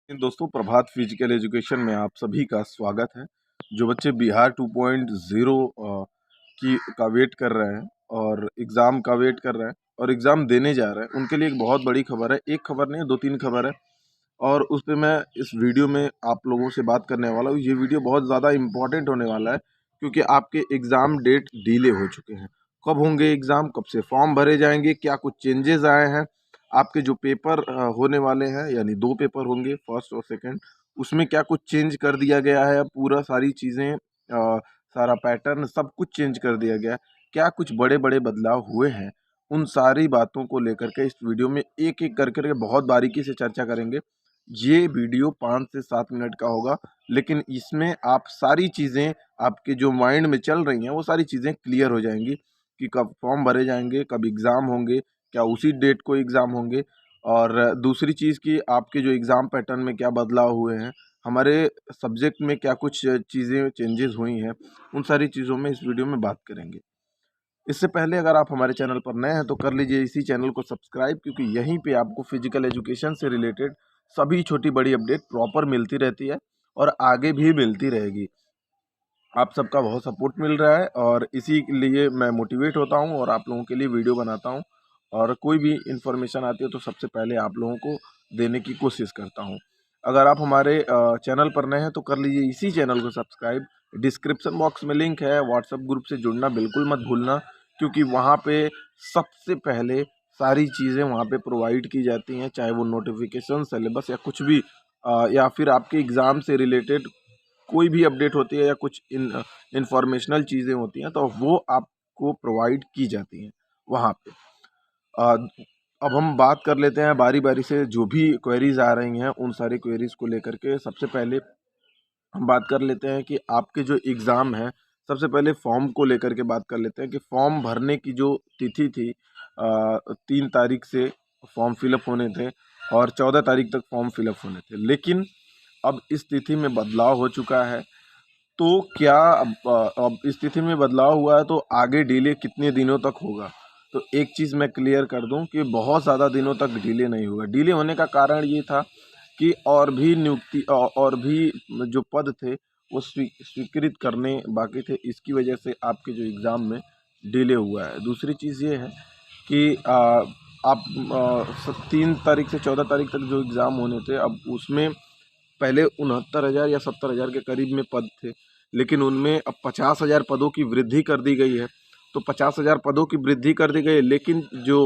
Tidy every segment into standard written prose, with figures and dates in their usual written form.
दोस्तों, प्रभात physical education में आप सभी का स्वागत है। जो बच्चे बिहार 2.0 का वेट कर रहे हैं और एग्ज़ाम का वेट कर रहे हैं और एग्ज़ाम देने जा रहे हैं, उनके लिए एक बहुत बड़ी खबर है। एक खबर नहीं, 2-3 खबर है और उस पे मैं इस वीडियो में आप लोगों से बात करने वाला हूँ। ये वीडियो बहुत ज़्यादा इम्पोर्टेंट होने वाला है क्योंकि आपके एग्ज़ाम डेट डिले हो चुके हैं। कब होंगे एग्ज़ाम, कब से फॉर्म भरे जाएँगे, क्या कुछ चेंजेज़ आए हैं, आपके जो पेपर होने वाले हैं, यानी 2 पेपर होंगे फर्स्ट और सेकंड, उसमें क्या कुछ चेंज कर दिया गया है। पूरा सारी चीज़ें सारा पैटर्न सब कुछ चेंज कर दिया गया है। क्या कुछ बड़े-बड़े बदलाव हुए हैं, उन सारी बातों को लेकर के इस वीडियो में एक-एक करके बहुत बारीकी से चर्चा करेंगे। ये वीडियो 5 से 7 मिनट का होगा, लेकिन इसमें आप सारी चीज़ें आपके जो माइंड में चल रही हैं, वो सारी चीज़ें क्लियर हो जाएँगी कि कब फॉर्म भरे जाएँगे, कब एग्ज़ाम होंगे, क्या उसी डेट को एग्ज़ाम होंगे। और दूसरी चीज़ कि आपके जो एग्ज़ाम पैटर्न में क्या बदलाव हुए हैं, हमारे सब्जेक्ट में क्या कुछ चीज़ें चेंजेस हुई हैं, उन सारी चीज़ों में इस वीडियो में बात करेंगे। इससे पहले अगर आप हमारे चैनल पर नए हैं तो कर लीजिए इसी चैनल को सब्सक्राइब, क्योंकि यहीं पे आपको फिजिकल एजुकेशन से रिलेटेड सभी छोटी बड़ी अपडेट प्रॉपर मिलती रहती है और आगे भी मिलती रहेगी। आप सबका बहुत सपोर्ट मिल रहा है और इसी लिए मैं मोटिवेट होता हूँ और आप लोगों के लिए वीडियो बनाता हूँ और कोई भी इन्फॉर्मेशन आती है तो सबसे पहले आप लोगों को देने की कोशिश करता हूँ। अगर आप हमारे चैनल पर नए हैं तो कर लीजिए इसी चैनल को सब्सक्राइब। डिस्क्रिप्शन बॉक्स में लिंक है, व्हाट्सएप ग्रुप से जुड़ना बिल्कुल मत भूलना, क्योंकि वहाँ पे सबसे पहले सारी चीज़ें वहाँ पे प्रोवाइड की जाती हैं, चाहे वो नोटिफिकेशन, सिलेबस या कुछ भी या फिर आपके एग्ज़ाम से रिलेटेड कोई भी अपडेट होती है या कुछ इन्फॉर्मेशनल चीज़ें होती हैं तो वो आपको प्रोवाइड की जाती हैं वहाँ पे। अ, अब हम बात कर लेते हैं बारी-बारी से, जो भी क्वेरीज़ आ रही हैं उन सारी क्वेरीज़ को लेकर के। सबसे पहले हम बात कर लेते हैं कि आपके जो एग्ज़ाम है, सबसे पहले फॉर्म को लेकर के बात कर लेते हैं कि फॉर्म भरने की जो तिथि थी 3 तारीख से फॉर्म फिलअप होने थे और 14 तारीख तक फॉर्म फिलअप होने थे। लेकिन अब इस तिथि में बदलाव हो चुका है। तो क्या अब इस तिथि में बदलाव हुआ है तो आगे डिले कितने दिनों तक होगा? तो एक चीज़ मैं क्लियर कर दूँ कि बहुत ज़्यादा दिनों तक डिले नहीं होगा। डिले होने का कारण ये था कि और भी नियुक्ति और भी जो पद थे वो स्वीकृत करने बाकी थे, इसकी वजह से आपके जो एग्ज़ाम में डिले हुआ है। दूसरी चीज़ ये है कि आप 3 तारीख से 14 तारीख तक जो एग्ज़ाम होने थे, अब उसमें पहले 69,000 या 70,000 के करीब में पद थे, लेकिन उनमें अब 50,000 पदों की वृद्धि कर दी गई है। तो 50,000 पदों की वृद्धि कर दी गई है, लेकिन जो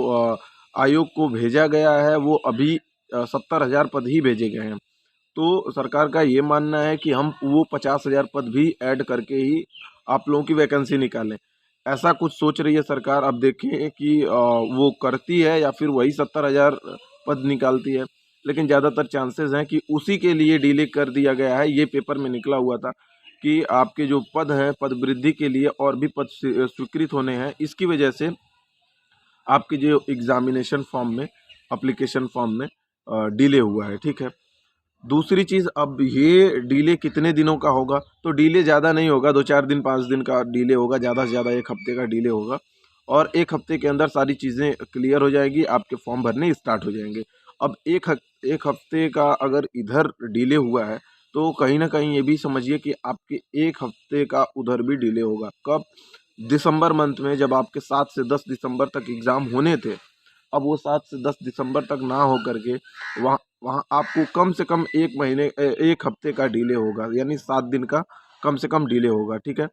आयोग को भेजा गया है वो अभी 70,000 पद ही भेजे गए हैं। तो सरकार का ये मानना है कि हम वो 50,000 पद भी ऐड करके ही आप लोगों की वैकेंसी निकालें। ऐसा कुछ सोच रही है सरकार। अब देखें कि वो करती है या फिर वही 70,000 पद निकालती है। लेकिन ज़्यादातर चांसेस हैं कि उसी के लिए डिले कर दिया गया है। ये पेपर में निकला हुआ था कि आपके जो पद हैं, पद वृद्धि के लिए और भी पद स्वीकृत होने हैं। इसकी वजह से आपके जो एग्ज़ामिनेशन फॉर्म में, एप्लीकेशन फॉर्म में डिले हुआ है, ठीक है। दूसरी चीज़, अब ये डिले कितने दिनों का होगा? तो डिले ज़्यादा नहीं होगा, 2-4 दिन 5 दिन का डिले होगा, ज़्यादा से ज़्यादा 1 हफ़्ते का डिले होगा और 1 हफ़्ते के अंदर सारी चीज़ें क्लियर हो जाएगी, आपके फॉर्म भरने स्टार्ट हो जाएँगे। अब 1 हफ़्ते का अगर इधर डिले हुआ है, तो कहीं न कहीं ये भी समझिए कि आपके 1 हफ़्ते का उधर भी डिले होगा। कब? दिसंबर मंथ में, जब आपके 7 से 10 दिसंबर तक एग्ज़ाम होने थे। अब वो 7 से 10 दिसंबर तक ना हो करके वहाँ वहाँ आपको कम से कम 1 महीने 1 हफ़्ते का डिले होगा, यानी 7 दिन का कम से कम डिले होगा, ठीक है?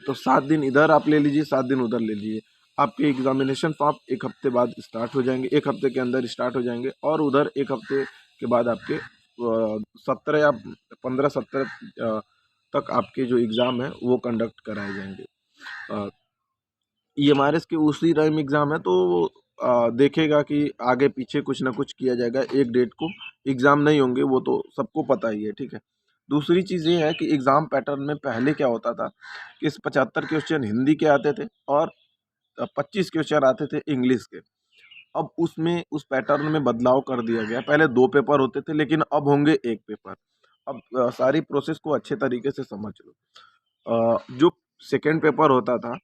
तो 7 दिन इधर आप ले लीजिए, 7 दिन उधर ले लीजिए। आपके एग्ज़ामिनेशन फॉर्म 1 हफ़्ते बाद स्टार्ट हो जाएँगे, 1 हफ़्ते के अंदर स्टार्ट हो जाएँगे और उधर 1 हफ़्ते के बाद आपके 17 या 15-17 तक आपके जो एग्ज़ाम है वो कंडक्ट कराए जाएँगे। अ, ईएमआरएस के उसी टाइम एग्ज़ाम है तो देखेगा कि आगे पीछे कुछ ना कुछ किया जाएगा। एक डेट को एग्ज़ाम नहीं होंगे, वो तो सबको पता ही है, ठीक है। दूसरी चीज़ ये है कि एग्ज़ाम पैटर्न में पहले क्या होता था कि इस 75 क्वेश्चन हिंदी के आते थे और 25 क्वेश्चन आते थे इंग्लिश के। अब उसमें उस पैटर्न में बदलाव कर दिया गया। पहले 2 पेपर होते थे, लेकिन अब होंगे 1 पेपर। अब सारी प्रोसेस को अच्छे तरीके से समझ लो। जो सेकंड पेपर होता था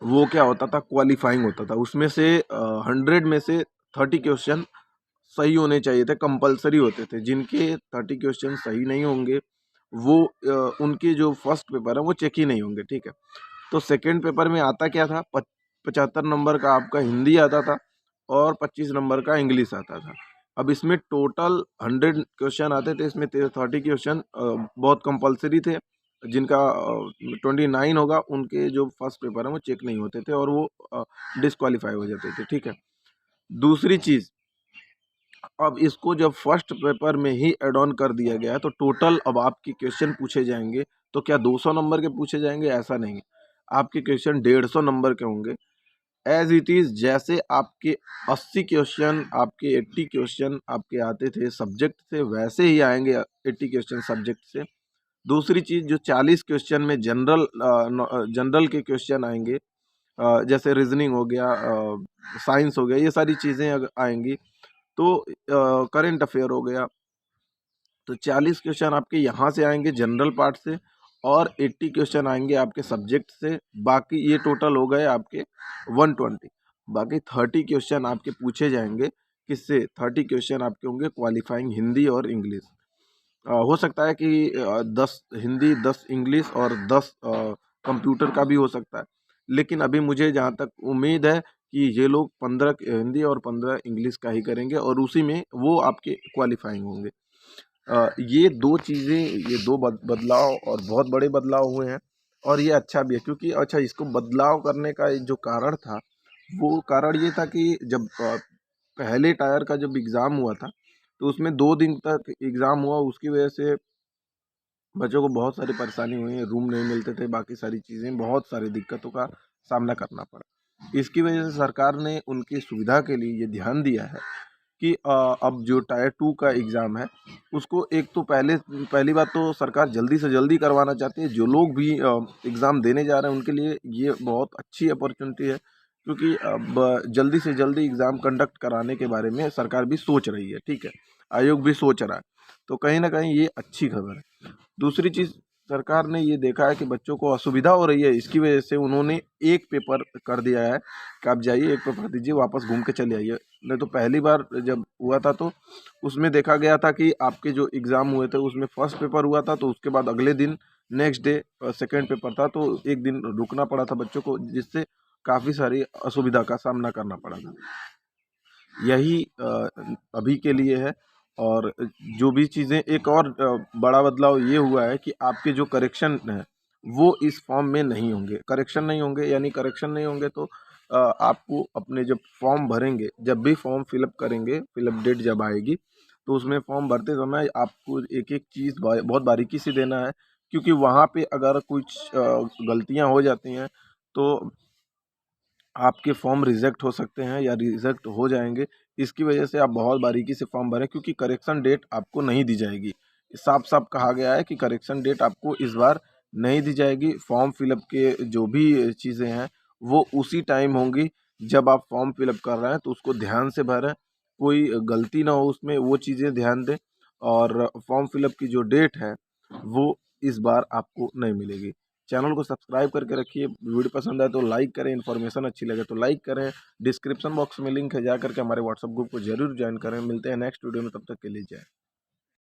वो क्या होता था, क्वालीफाइंग होता था। उसमें से 100 में से 30 क्वेश्चन सही होने चाहिए थे, कंपल्सरी होते थे। जिनके 30 क्वेश्चन सही नहीं होंगे वो उनके जो फर्स्ट पेपर है वो चेक ही नहीं होंगे, ठीक है। तो सेकंड पेपर में आता क्या था, 75 नंबर का आपका हिंदी आता था और 25 नंबर का इंग्लिश आता था। अब इसमें टोटल 100 क्वेश्चन आते थे, इसमें 30 क्वेश्चन बहुत कंपल्सरी थे। जिनका 29 होगा उनके जो फर्स्ट पेपर है वो चेक नहीं होते थे और वो डिस्क्वालीफाई हो जाते थे, ठीक है। दूसरी चीज़, अब इसको जब फर्स्ट पेपर में ही एड ऑन कर दिया गया है तो टोटल अब आपके क्वेश्चन पूछे जाएंगे तो क्या 200 नंबर के पूछे जाएंगे, ऐसा नहीं। आपके क्वेश्चन 150 नंबर के होंगे एज इट इज़। जैसे आपके 80 क्वेश्चन, आपके 80 क्वेश्चन आपके आते थे सब्जेक्ट से, वैसे ही आएंगे 80 क्वेश्चन सब्जेक्ट से। दूसरी चीज़, जो 40 क्वेश्चन में जनरल के क्वेश्चन आएंगे, जैसे रीजनिंग हो गया, साइंस हो गया, ये सारी चीज़ें अगर आएंगी तो करंट अफेयर हो गया, तो 40 क्वेश्चन आपके यहाँ से आएंगे जनरल पार्ट से और 80 क्वेश्चन आएंगे आपके सब्जेक्ट से। बाकी ये टोटल हो गए आपके 120। बाकी 30 क्वेश्चन आपके पूछे जाएंगे किससे, 30 क्वेश्चन आपके होंगे क्वालिफाइंग हिंदी और इंग्लिश। हो सकता है कि 10 हिंदी, 10 इंग्लिश और 10 कंप्यूटर का भी हो सकता है। लेकिन अभी मुझे जहाँ तक उम्मीद है कि ये लोग 15 हिंदी और 15 इंग्लिश का ही करेंगे और उसी में वो आपके क्वालिफाइंग होंगे। ये 2 चीज़ें, ये 2 बदलाव और बहुत बड़े बदलाव हुए हैं और ये अच्छा भी है, क्योंकि अच्छा इसको बदलाव करने का जो कारण था, वो कारण ये था कि जब पहले टायर का जब एग्ज़ाम हुआ था तो उसमें 2 दिन तक एग्ज़ाम हुआ, उसकी वजह से बच्चों को बहुत सारी परेशानी हुई, रूम नहीं मिलते थे, बाकी सारी चीज़ें, बहुत सारी दिक्कतों का सामना करना पड़ा। इसकी वजह से सरकार ने उनकी सुविधा के लिए ये ध्यान दिया है कि अब जो टायर 2 का एग्ज़ाम है उसको एक तो पहली बात तो सरकार जल्दी से जल्दी करवाना चाहती है। जो लोग भी एग्ज़ाम देने जा रहे हैं उनके लिए ये बहुत अच्छी अपॉर्चुनिटी है, क्योंकि अब जल्दी से जल्दी एग्ज़ाम कंडक्ट कराने के बारे में सरकार भी सोच रही है, ठीक है। आयोग भी सोच रहा है, तो कहीं ना कहीं ये अच्छी खबर है। दूसरी चीज़, सरकार ने ये देखा है कि बच्चों को असुविधा हो रही है, इसकी वजह से उन्होंने एक पेपर कर दिया है कि आप जाइए, एक पेपर दीजिए, वापस घूम के चले आइए। नहीं तो पहली बार जब हुआ था तो उसमें देखा गया था कि आपके जो एग्ज़ाम हुए थे उसमें फर्स्ट पेपर हुआ था तो उसके बाद अगले दिन नेक्स्ट डे सेकंड पेपर था, तो एक दिन रुकना पड़ा था बच्चों को, जिससे काफ़ी सारी असुविधा का सामना करना पड़ा था। यही अभी के लिए है। और जो भी चीज़ें, एक और बड़ा बदलाव ये हुआ है कि आपके जो करेक्शन है वो इस फॉर्म में नहीं होंगे। करेक्शन नहीं होंगे यानी करेक्शन नहीं होंगे तो आपको अपने जब फॉर्म भरेंगे, जब भी फॉर्म फिलअप करेंगे, फिलअप डेट जब आएगी तो उसमें फॉर्म भरते समय आपको एक एक चीज़ बहुत बारीकी से देना है, क्योंकि वहाँ पे अगर कुछ गलतियाँ हो जाती हैं तो आपके फॉर्म रिजेक्ट हो सकते हैं या रिजेक्ट हो जाएंगे। इसकी वजह से आप बहुत बारीकी से फॉर्म भरें, क्योंकि करेक्शन डेट आपको नहीं दी जाएगी। साफ साफ कहा गया है कि करेक्शन डेट आपको इस बार नहीं दी जाएगी। फॉर्म फिलअप के जो भी चीज़ें हैं वो उसी टाइम होंगी जब आप फॉर्म फिलअप कर रहे हैं, तो उसको ध्यान से भरें, कोई गलती ना हो उसमें, वो चीज़ें ध्यान दें। और फॉर्म फिलअप की जो डेट है वो इस बार आपको नहीं मिलेगी। चैनल को सब्सक्राइब करके रखिए। वीडियो पसंद आए तो लाइक करें, इन्फॉर्मेशन अच्छी लगे तो लाइक करें। डिस्क्रिप्शन बॉक्स में लिंक है, जा करके हमारे व्हाट्सएप ग्रुप को जरूर ज्वाइन करें। मिलते हैं नेक्स्ट वीडियो में, तब तक के लिए जय।